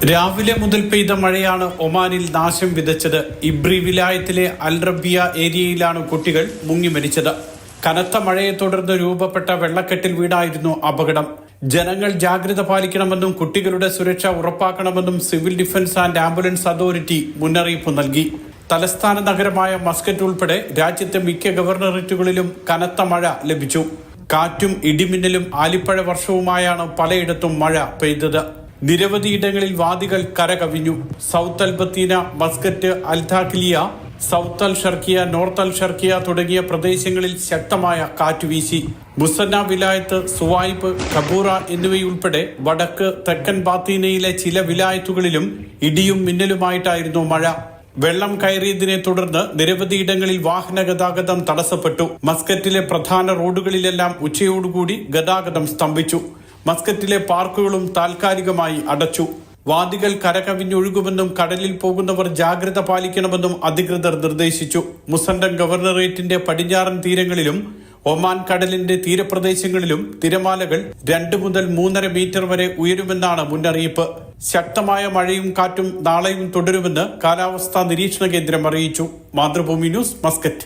രാവിലെ മുതൽ പെയ്ത മഴയാണ് ഒമാനിൽ നാശം വിതച്ചത്. ഇബ്രി വിലായത്തിലെ അൽ റബിയ ഏരിയയിലാണ് കുട്ടികൾ മുങ്ങി മരിച്ചത്. കനത്ത മഴയെ തുടർന്ന് രൂപപ്പെട്ട വെള്ളക്കെട്ടിൽ വീണായിരുന്നു അപകടം. ജനങ്ങൾ ജാഗ്രത പാലിക്കണമെന്നും കുട്ടികളുടെ സുരക്ഷ ഉറപ്പാക്കണമെന്നും civil defence and ambulance authority മുന്നറിയിപ്പ് നൽകി. തലസ്ഥാന നഗരമായ മസ്കറ്റ് ഉൾപ്പെടെ രാജ്യത്തെ മിക്ക ഗവർണറേറ്റുകളിലും കനത്ത മഴ ലഭിച്ചു. കാറ്റും ഇടിമിന്നലും ആലിപ്പഴ വർഷവുമായാണ് പലയിടത്തും മഴ പെയ്തത്. നിരവധിയിടങ്ങളിൽ വാദികൾ കരകവിഞ്ഞു. സൗത്ത് അൽബത്തീന, മസ്കറ്റ്, അൽദാഖിലിയ, സൗത്ത് അൽ ഷർക്കിയ, നോർത്ത് അൽ ഷർക്കിയ തുടങ്ങിയ പ്രദേശങ്ങളിൽ ശക്തമായ കാറ്റുവീശി. മുസന്ന വിലായത്ത്, സുവായിബ്, കബൂറ എന്നിവയുൾപ്പെടെ വടക്ക് തെക്കൻ ബാത്തീനയിലെ ചില വിലായത്തുകളിലും ഇടിയും മിന്നലുമായിട്ടായിരുന്നു മഴ. വെള്ളം കയറിയതിനെ തുടർന്ന് നിരവധിയിടങ്ങളിൽ വാഹന ഗതാഗതം തടസ്സപ്പെട്ടു. മസ്കറ്റിലെ പ്രധാന റോഡുകളിലെല്ലാം ഉച്ചയോടുകൂടി ഗതാഗതം സ്തംഭിച്ചു. മസ്കറ്റിലെ പാർക്കുകളും താൽക്കാലികമായി അടച്ചു. വാദികൾ കരകവിഞ്ഞൊഴുകുമെന്നും കടലിൽ പോകുന്നവർ ജാഗ്രത പാലിക്കണമെന്നും അധികൃതർ നിർദ്ദേശിച്ചു. മുസണ്ടൻ ഗവർണറേറ്റിന്റെ പടിഞ്ഞാറൻ തീരങ്ങളിലും ഒമാൻ കടലിന്റെ തീരപ്രദേശങ്ങളിലും തിരമാലകൾ 2 മുതൽ 3.5 മീറ്റർ വരെ ഉയരുമെന്നാണ് മുന്നറിയിപ്പ്. ശക്തമായ മഴയും കാറ്റും നാളെയും തുടരുമെന്ന് കാലാവസ്ഥാ നിരീക്ഷണ കേന്ദ്രം അറിയിച്ചു. Mathrubhumi news, Muscat.